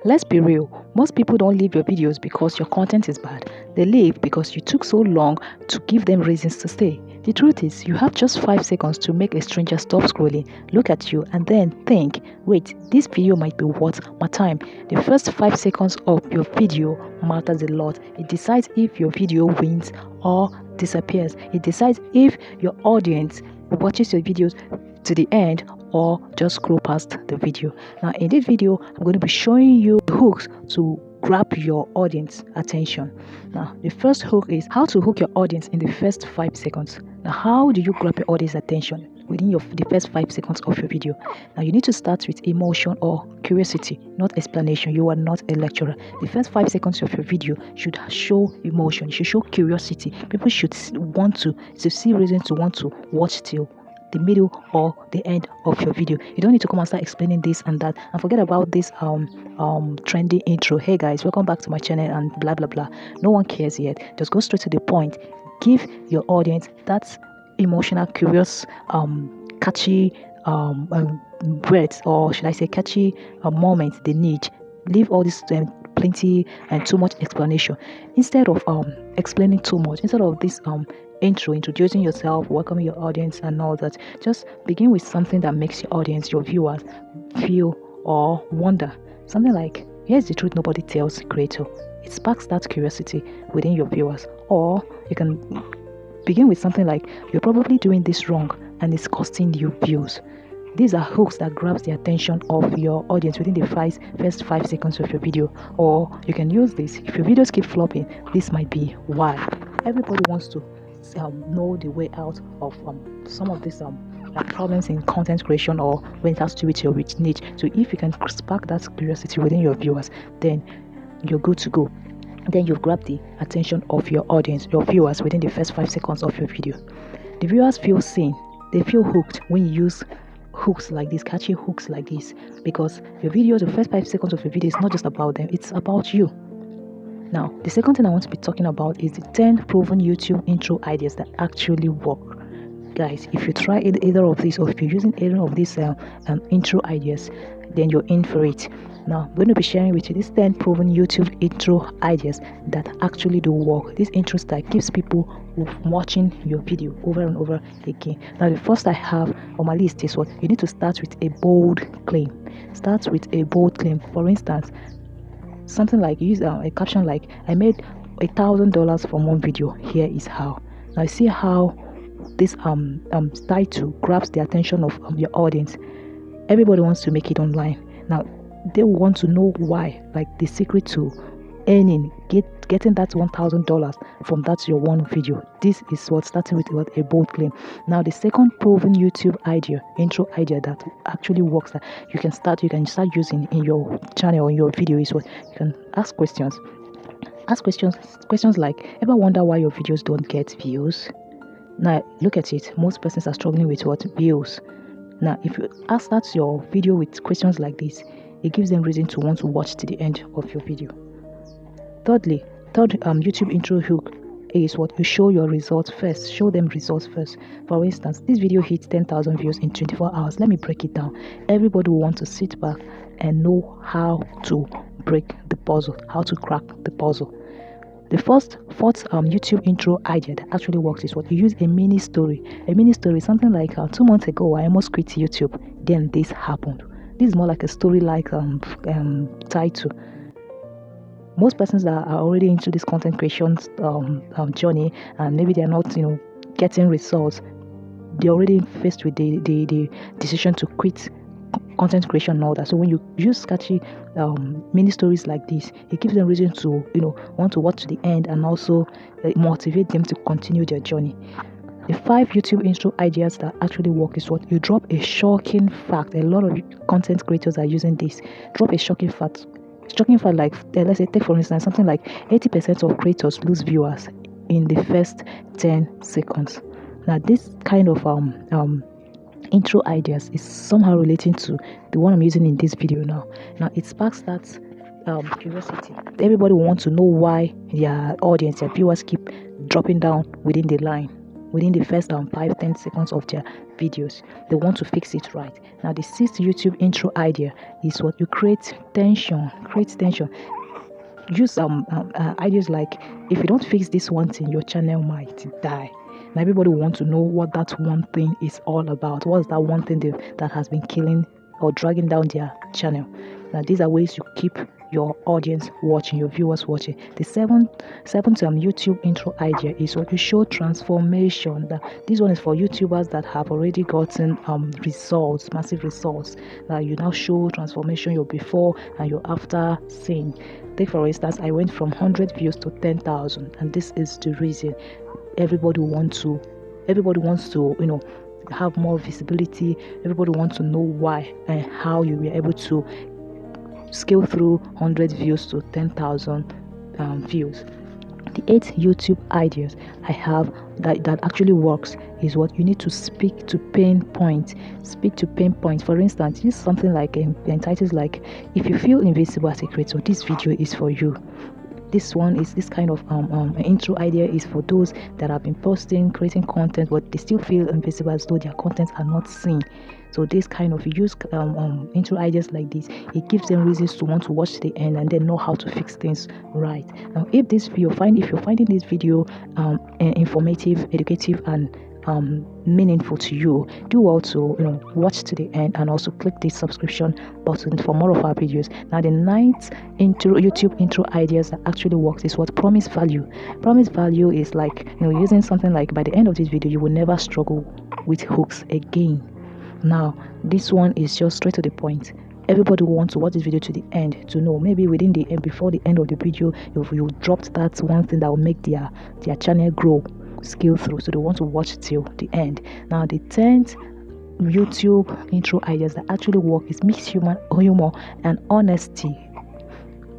Let's be real, most people don't leave your videos because your content is bad. They leave because you took so long to give them reasons to stay. The truth is, you have just 5 seconds to make a stranger stop scrolling, look at you, and then think, wait, this video might be worth my time. The first 5 seconds of your video matters a lot. It decides if your video wins or disappears. It decides if your audience watches your videos to the end or just scroll past the video. Now in this video, I'm going to be showing you hooks to grab your audience attention. Now the first hook is how to hook your audience in the first 5 seconds. Now how do you grab your audience attention within the first 5 seconds of your video? Now you need to start with emotion or curiosity, not explanation. You are not a lecturer. The first 5 seconds of your video should show emotion, should show curiosity. People should want to see reason to want to watch till the middle or the end of your video. You don't need to come and start explaining this and that and forget about this trendy intro. Hey guys, welcome back to my channel and blah blah blah. No one cares yet. Just go straight to the point. Give your audience that emotional, curious, catchy words, or should I say catchy moments they need. Leave all this plenty and too much explanation instead of explaining too much. Instead of this intro, introducing yourself, welcoming your audience and all that, just begin with something that makes your audience, your viewers, feel or wonder. Something like, here's the truth nobody tells creator. It sparks that curiosity within your viewers. Or you can begin with something like, you're probably doing this wrong and it's costing you views. These are hooks that grabs the attention of your audience within the first 5 seconds of your video. Or you can use this, if your videos keep flopping, this might be why. Everybody wants to know the way out of some of these problems in content creation or when it has to do with your rich niche. So if you can spark that curiosity within your viewers, then you're good to go. Then you've grabbed the attention of your audience, your viewers, within the first 5 seconds of your video. The viewers feel seen, they feel hooked when you use hooks like this, catchy hooks like this, because your videos, the first 5 seconds of your video is not just about them, it's about you. Now, the second thing I want to be talking about is the 10 proven YouTube intro ideas that actually work. Guys, if you try either of these, or if you're using either of these intro ideas, then you're in for it. Now, I'm going to be sharing with you these 10 proven YouTube intro ideas that actually do work. These intros that keeps people watching your video over and over again. Now, the first I have on my list is what you need to start with a bold claim. Start with a bold claim. For instance, something like use a caption like, I made $1,000 from one video. Here is how. Now you see how this title grabs the attention of your audience. Everybody wants to make it online. Now they want to know why, like the secret to earning, getting that $1,000 from that your one video. This is what starting with a bold claim. Now the second proven YouTube intro idea that actually works, that you can start using in your channel or in your video, is what you can ask questions. Ask questions like, ever wonder why your videos don't get views? Now look at it, most persons are struggling with what? Views. Now if you start your video with questions like this, it gives them reason to want to watch to the end of your video. Third YouTube intro hook is what you show your results first. Show them results first. For instance, this video hit 10,000 views in 24 hours. Let me break it down. Everybody will want to sit back and know how to break the puzzle, how to crack the puzzle. The fourth YouTube intro idea that actually works is what you use a mini story. A mini story, something like 2 months ago, I almost quit YouTube. Then this happened. This is more like a story-like title. Most persons that are already into this content creation journey, and maybe they're not, getting results, they're already faced with the decision to quit content creation and all that. So when you use catchy mini stories like this, it gives them reason to want to watch to the end and also motivate them to continue their journey. The 5 YouTube intro ideas that actually work is what you drop a shocking fact. A lot of content creators are using this. Drop a shocking fact. Shocking fact, like let's say, take for instance something like 80% of creators lose viewers in the first 10 seconds. Now this kind of intro ideas is somehow relating to the one I'm using in this video now. Now it sparks that curiosity. Everybody wants to know why their audience, their viewers keep dropping down within the line. within the first 5-10 seconds of their videos. They want to fix it right. Now the sixth YouTube intro idea is what you create tension. Use ideas like, if you don't fix this one thing, your channel might die. Now everybody wants to know what that one thing is all about. What's that one thing that has been killing or dragging down their channel? Now these are ways you keep your audience watching, your viewers watching. The seventh YouTube intro idea is what you show transformation. This one is for YouTubers that have already gotten results, massive results. You now show transformation, your before and your after scene. Take for instance, I went from 100 views to 10,000, and this is the reason everybody wants to have more visibility. Everybody wants to know why and how you were able to scale through 100 views to 10,000 views. The 8th YouTube ideas I have that actually works is what you need to speak to pain points. For instance, use something like entitled like, if you feel invisible as a creator, this video is for you. This kind of intro idea is for those that have been posting, creating content, but they still feel invisible as though their contents are not seen. So this kind of use intro ideas like this, it gives them reasons to want to watch to the end and then know how to fix things right. Now, if you're finding this video informative, educative, and meaningful to you, do well to watch to the end and also click the subscription button for more of our videos. Now the 9th YouTube intro ideas that actually works is what promise value. Promise value is like using something like, by the end of this video you will never struggle with hooks again. Now this one is just straight to the point. Everybody wants to watch this video to the end to know, maybe within the end, before the end of the video, you dropped that one thing that will make their channel grow, scale through. So they want to watch till the end. Now the 10th YouTube intro ideas that actually work is mixed humor and honesty.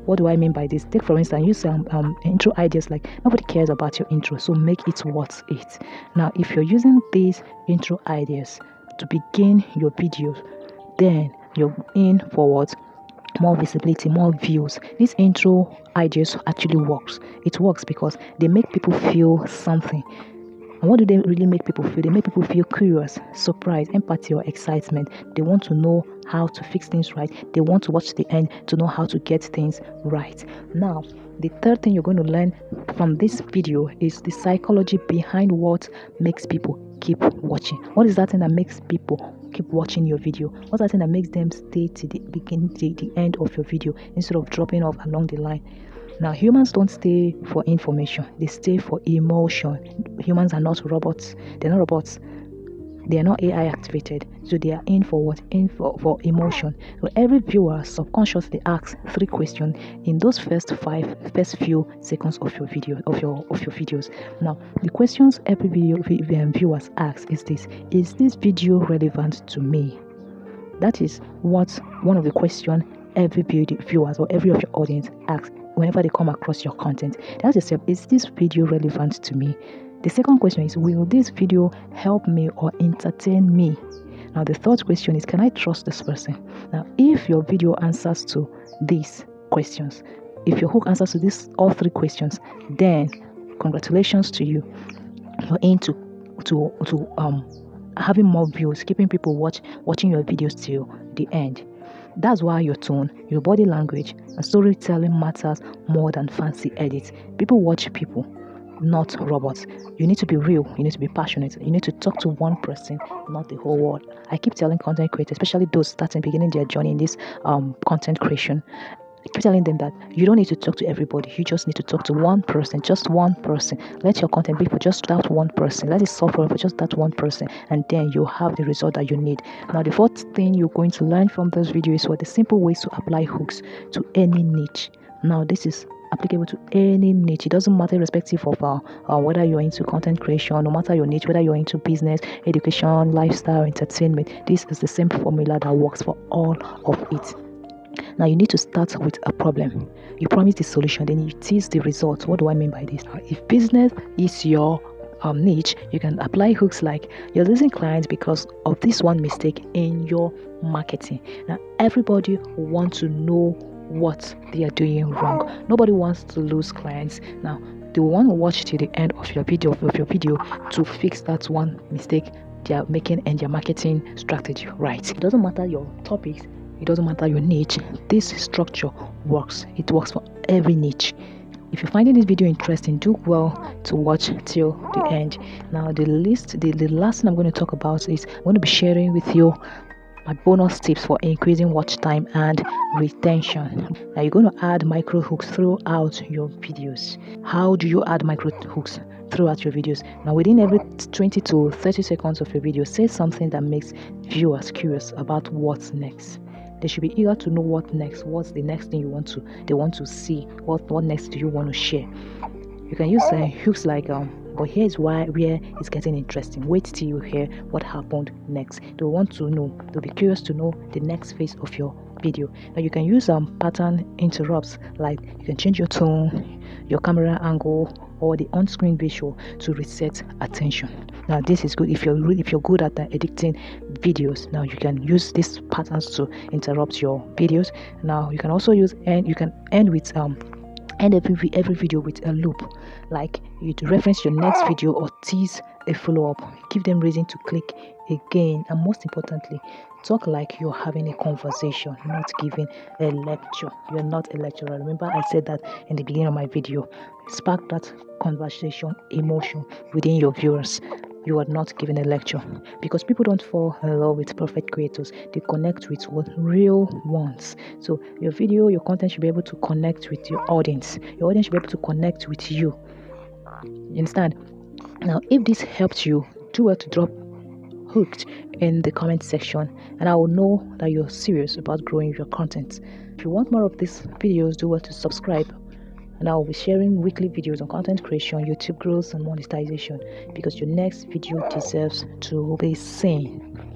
What do I mean by this? Take for instance, use intro ideas like, nobody cares about your intro, so make it worth it. Now if you're using these intro ideas to begin your videos, then you're in for what? More visibility, more views. These intro ideas actually works. It works because they make people feel something. And what do they really make people feel? They make people feel curious, surprise, empathy, or excitement. They want to know how to fix things right. They want to watch the end to know how to get things right. Now, the third thing you're going to learn from this video is the psychology behind what makes people keep watching. What is that thing that makes people keep watching your video? What's that thing that makes them stay to the end of your video instead of dropping off along the line? Now, humans don't stay for information, they stay for emotion. Humans are not robots. They're not robots. They are not AI activated. So they are in for what? In for emotion. So every viewer subconsciously asks 3 questions in those first few seconds of your video, of your videos. Now, the questions every viewers ask is this: is this video relevant to me? That is what one of the questions every viewers or every of your audience asks whenever they come across your content. They ask yourself, is this video relevant to me? The second question is, will this video help me or entertain me? Now the third question is, can I trust this person? Now if your video answers to these questions, if your hook answers to all 3 questions, then congratulations to you. You're into having more views, keeping people watching your videos till the end. That's why your tone, your body language, and storytelling matters more than fancy edits. People watch people, not robots. You need to be real. You need to be passionate. You need to talk to one person, not the whole world. I keep telling content creators, especially those beginning their journey in this content creation, I keep telling them that you don't need to talk to everybody. You just need to talk to one person, just one person. Let your content be for just that one person. Let it solve for just that one person, and then you have the result that you need. Now, the fourth thing you're going to learn from this video is what the simple ways to apply hooks to any niche. Now, this is applicable to any niche. It doesn't matter irrespective of whether you're into content creation, no matter your niche, whether you're into business, education, lifestyle, entertainment. This is the same formula that works for all of it. Now you need to start with a problem. You promise the solution, then you tease the results. What do I mean by this? If business is your niche, you can apply hooks like, you're losing clients because of this one mistake in your marketing. Now everybody wants to know what they are doing wrong. Nobody wants to lose clients. Now they want to watch till the end of your video to fix that one mistake they are making and their marketing strategy right. It doesn't matter your topics, it doesn't matter your niche, this structure works. It works for every niche. If you're finding this video interesting, do well to watch till the end. Now the last thing I'm going to talk about is I'm going to be sharing with you my bonus tips for increasing watch time and retention. Now you're going to add micro hooks throughout your videos. How do you add micro hooks throughout your videos? Now within every 20 to 30 seconds of your video, say something that makes viewers curious about what's next. They should be eager to know what next. What's the next thing they want to see? What next do you want to share? You can use hooks like but here's where it's getting interesting. Wait till you hear what happened next. They want to know. They'll be curious to know the next phase of your video. Now you can use pattern interrupts, like you can change your tone, your camera angle, or the on-screen visual to reset attention. Now this is good if you're good at editing videos. Now you can use these patterns to interrupt your videos. Now you can also use you can end with end every video with a loop, like you to reference your next video or tease a follow-up. Give them reason to click again, and most importantly, talk like you're having a conversation, not giving a lecture. You're not a lecturer. Remember I said that in the beginning of my video. Spark that conversation emotion within your viewers. You are not giving a lecture, because people don't fall in love with perfect creators. They connect with what real ones. So your video, your content should be able to connect with your audience. Your audience should be able to connect with you. You understand? Now, if this helped you, do well to drop hooked in the comment section, and I will know that you're serious about growing your content. If you want more of these videos, do well to subscribe. And I will be sharing weekly videos on content creation, YouTube growth, and monetization, because your next video deserves to be seen.